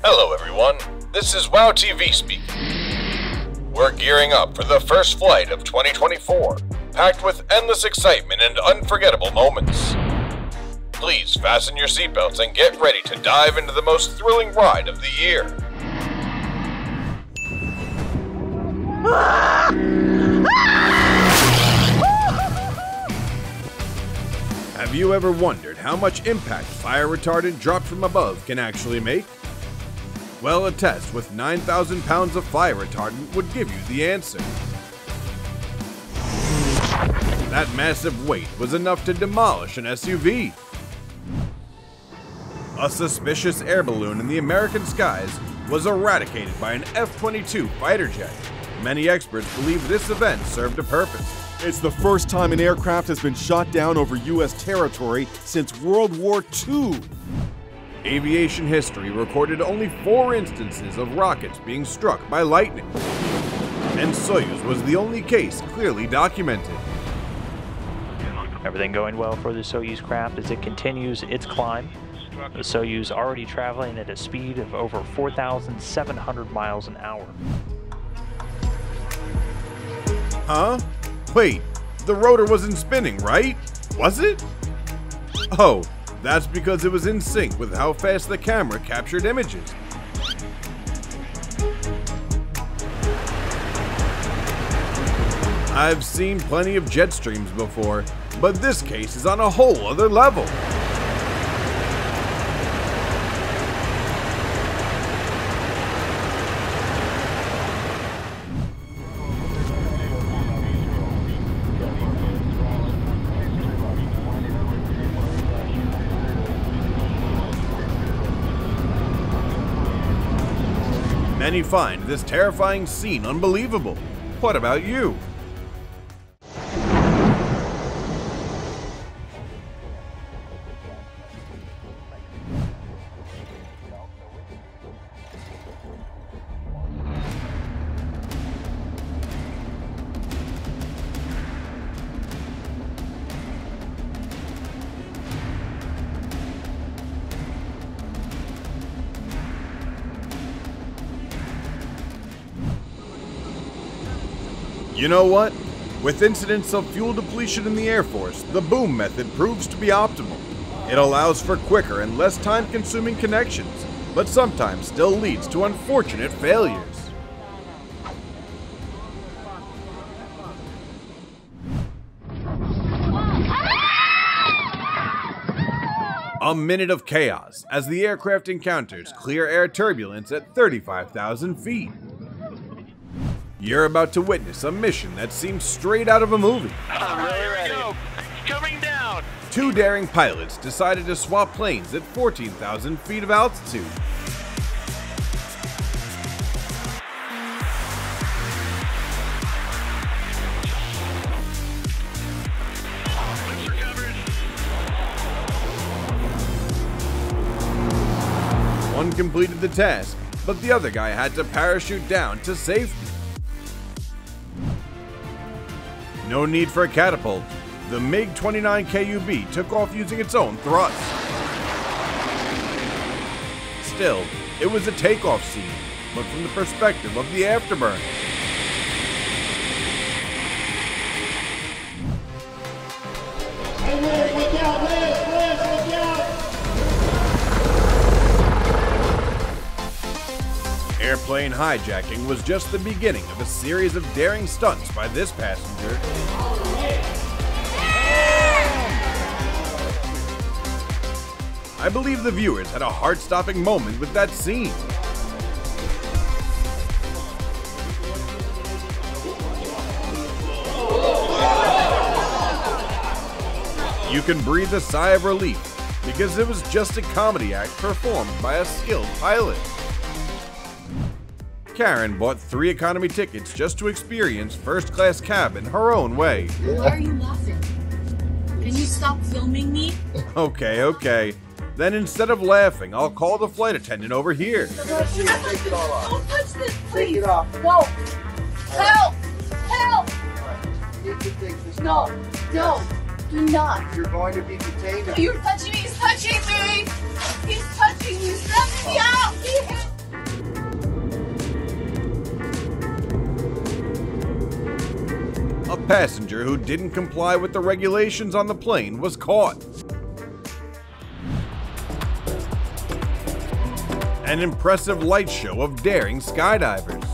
Hello everyone, this is wowtv speaking. We're gearing up for the first flight of 2024, packed with endless excitement and unforgettable moments. Please fasten your seatbelts and get ready to dive into the most thrilling ride of the year. Have you ever wondered how much impact fire retardant dropped from above can actually make? Well, a test with 9,000 pounds of fire retardant would give you the answer. That massive weight was enough to demolish an SUV. A suspicious air balloon in the American skies was eradicated by an F-22 fighter jet. Many experts believe this event served a purpose. It's the first time an aircraft has been shot down over U.S. territory since World War II. Aviation history recorded only 4 instances of rockets being struck by lightning, and Soyuz was the only case clearly documented. Everything going well for the Soyuz craft as it continues its climb. The Soyuz already traveling at a speed of over 4,700 miles an hour. Huh? Wait, the rotor wasn't spinning, right? Was it? Oh, that's because it was in sync with how fast the camera captured images. I've seen plenty of jet streams before, but this case is on a whole other level. Many find this terrifying scene unbelievable. What about you? You know what? With incidents of fuel depletion in the Air Force, the boom method proves to be optimal. It allows for quicker and less time-consuming connections, but sometimes still leads to unfortunate failures. A minute of chaos as the aircraft encounters clear air turbulence at 35,000 feet. You're about to witness a mission that seems straight out of a movie. I'm really ready. Coming down. 2 daring pilots decided to swap planes at 14,000 feet of altitude. One completed the task, but the other guy had to parachute down to safety. No need for a catapult. The MiG-29 KUB took off using its own thrust. Still, it was a takeoff scene, but from the perspective of the afterburner. Airplane hijacking was just the beginning of a series of daring stunts by this passenger. I believe the viewers had a heart-stopping moment with that scene. You can breathe a sigh of relief because it was just a comedy act performed by a skilled pilot. Karen bought 3 economy tickets just to experience first-class cabin her own way. Why are you laughing? Can you stop filming me? Okay. Then instead of laughing, I'll call the flight attendant over here. Take it all off. Don't touch this, please. Take it off. No. Help! Help! You need to take this No. off. No. Do not. You're going to be detained. You're touching me. He's touching me. He's touching me. Let me out. He hit passenger who didn't comply with the regulations on the plane was caught. An impressive light show of daring skydivers.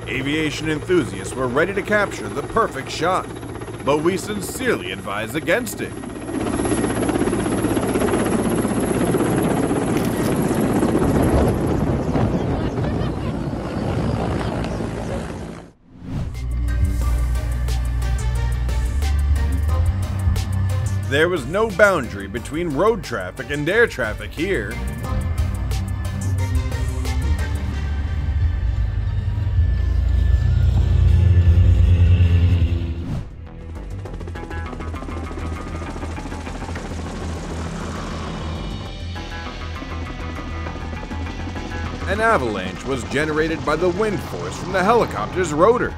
Aviation enthusiasts were ready to capture the perfect shot, but we sincerely advise against it. There was no boundary between road traffic and air traffic here. An avalanche was generated by the wind force from the helicopter's rotor.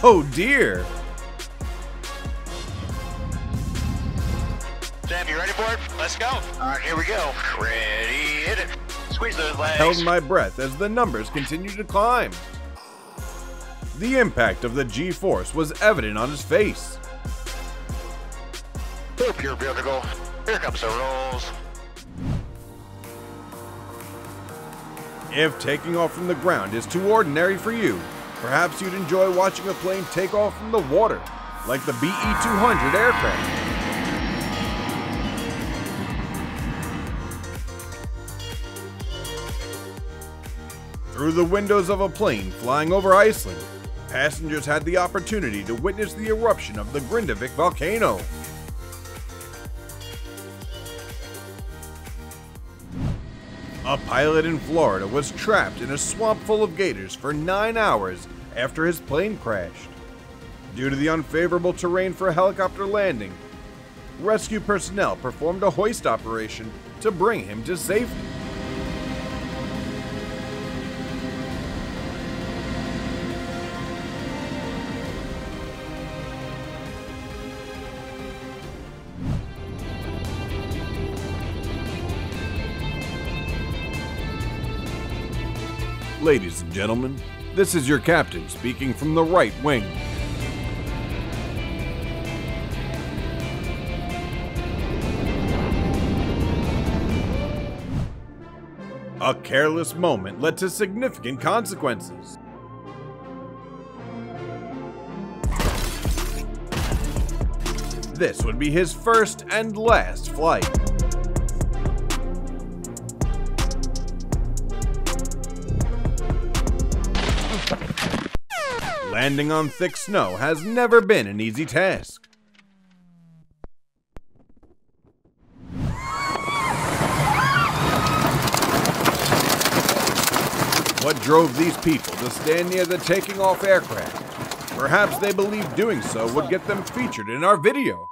Oh dear! Sam, you ready for it? Let's go. All right, here we go. Ready, hit it. Squeeze those legs. Held my breath as the numbers continued to climb. The impact of the G-force was evident on his face. Poop your vehicle. Here comes the rolls. If taking off from the ground is too ordinary for you, perhaps you'd enjoy watching a plane take off from the water, like the BE-200 aircraft. Through the windows of a plane flying over Iceland, passengers had the opportunity to witness the eruption of the Grindavik volcano. A pilot in Florida was trapped in a swamp full of gators for 9 hours after his plane crashed. Due to the unfavorable terrain for a helicopter landing, rescue personnel performed a hoist operation to bring him to safety. Ladies and gentlemen, this is your captain speaking from the right wing. A careless moment led to significant consequences. This would be his first and last flight. Landing on thick snow has never been an easy task. What drove these people to stand near the taking off aircraft? Perhaps they believed doing so would get them featured in our video.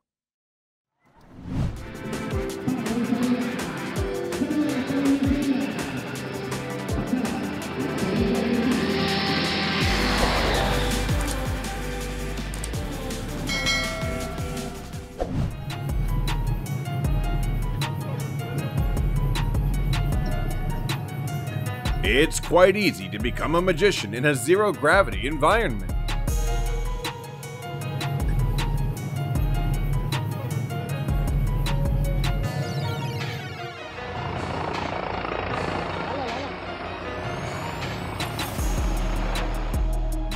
It's quite easy to become a magician in a zero-gravity environment.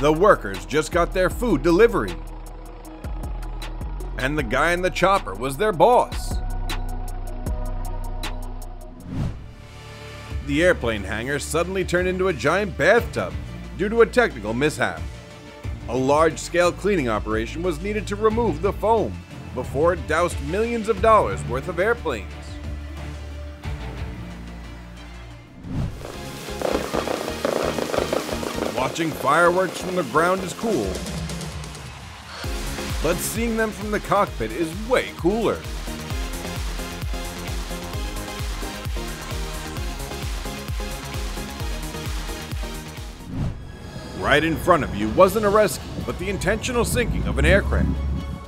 The workers just got their food delivery, and the guy in the chopper was their boss. The airplane hangar suddenly turned into a giant bathtub due to a technical mishap. A large-scale cleaning operation was needed to remove the foam before it doused millions of dollars worth of airplanes. Watching fireworks from the ground is cool, but seeing them from the cockpit is way cooler. Right in front of you wasn't a rescue, but the intentional sinking of an aircraft.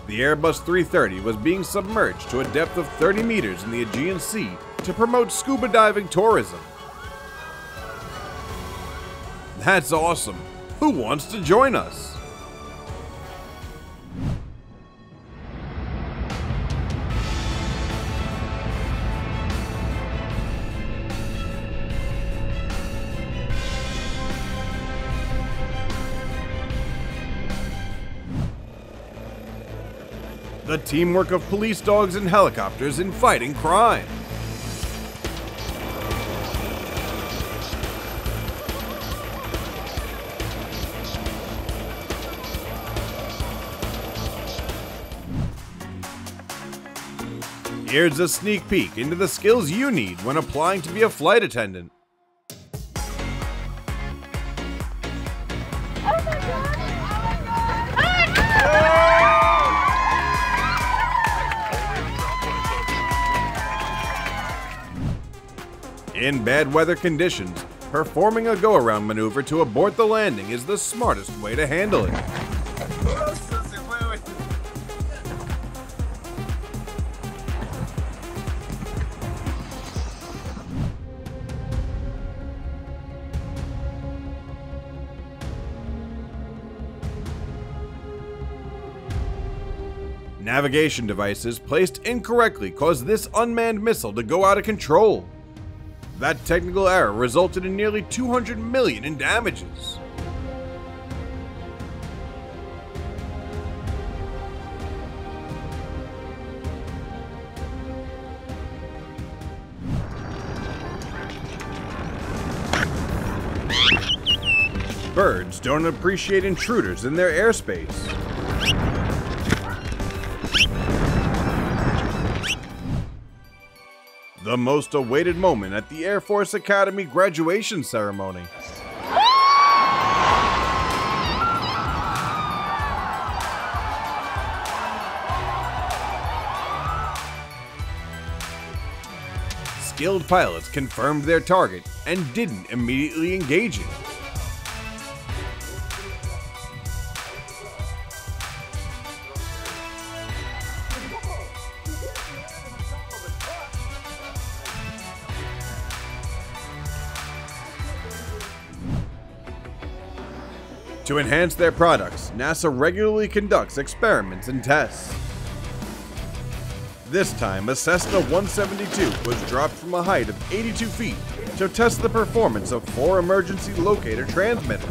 The Airbus 330 was being submerged to a depth of 30 meters in the Aegean Sea to promote scuba diving tourism. That's awesome! Who wants to join us? The teamwork of police dogs and helicopters in fighting crime. Here's a sneak peek into the skills you need when applying to be a flight attendant. In bad weather conditions, performing a go-around maneuver to abort the landing is the smartest way to handle it. Navigation devices placed incorrectly caused this unmanned missile to go out of control. That technical error resulted in nearly $200 million in damages. Birds don't appreciate intruders in their airspace. The most awaited moment at the Air Force Academy graduation ceremony. Skilled pilots confirmed their target and didn't immediately engage it. To enhance their products, NASA regularly conducts experiments and tests. This time, a Cessna 172 was dropped from a height of 82 feet to test the performance of 4 emergency locator transmitters.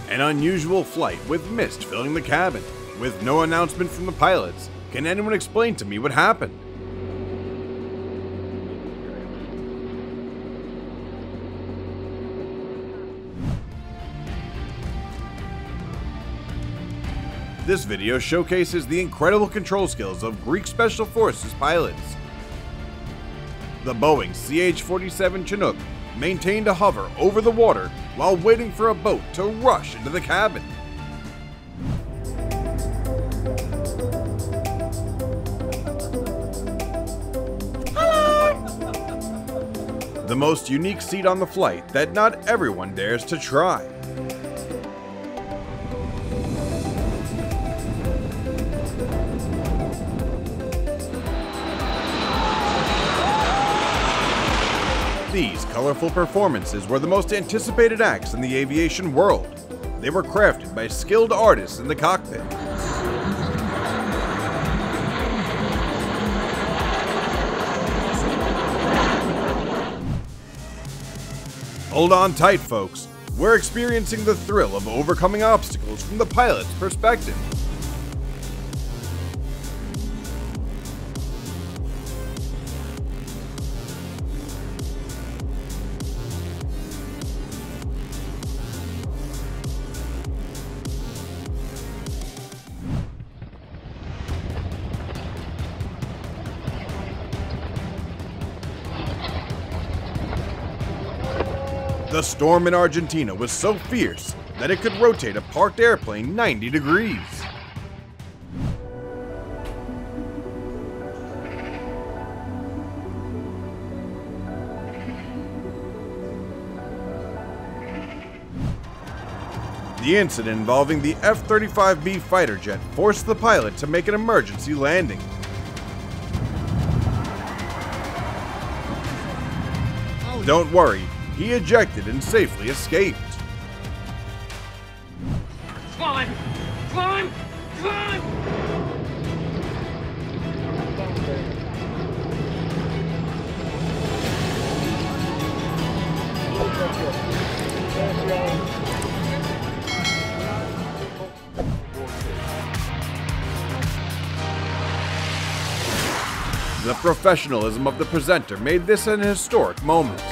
An unusual flight with mist filling the cabin. With no announcement from the pilots, can anyone explain to me what happened? This video showcases the incredible control skills of Greek Special Forces pilots. The Boeing CH-47 Chinook maintained a hover over the water while waiting for a boat to rush into the cabin. The most unique seat on the flight that not everyone dares to try. These colorful performances were the most anticipated acts in the aviation world. They were crafted by skilled artists in the cockpit. Hold on tight, folks. We're experiencing the thrill of overcoming obstacles from the pilot's perspective. The storm in Argentina was so fierce that it could rotate a parked airplane 90 degrees. The incident involving the F-35B fighter jet forced the pilot to make an emergency landing. Don't worry, he ejected and safely escaped. Climb! Climb! Climb! The professionalism of the presenter made this an historic moment.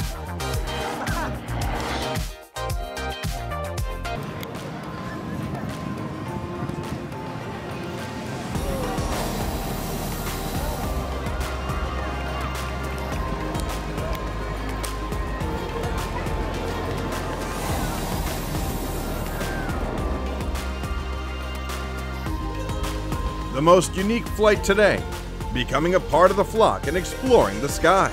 The most unique flight today, becoming a part of the flock and exploring the sky.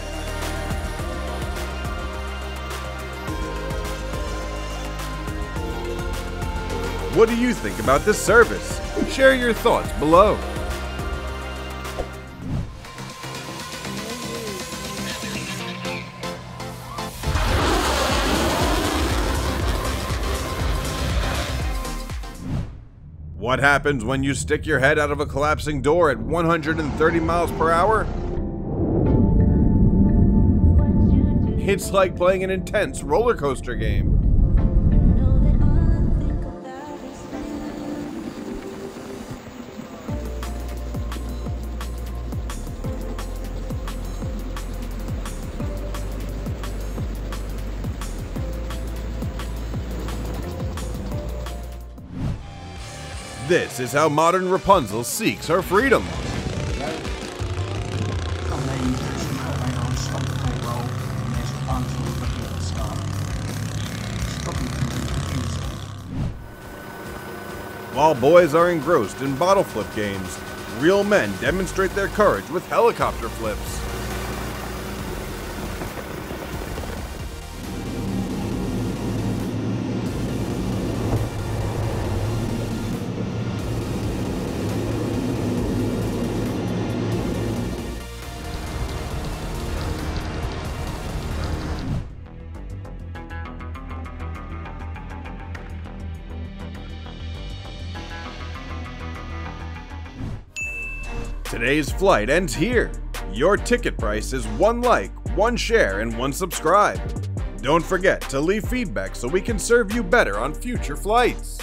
What do you think about this service? Share your thoughts below. What happens when you stick your head out of a collapsing door at 130 miles per hour? It's like playing an intense roller coaster game. This is how modern Rapunzel seeks her freedom. While boys are engrossed in bottle flip games, real men demonstrate their courage with helicopter flips. Today's flight ends here. Your ticket price is 1 like, 1 share, and 1 subscribe. Don't forget to leave feedback so we can serve you better on future flights.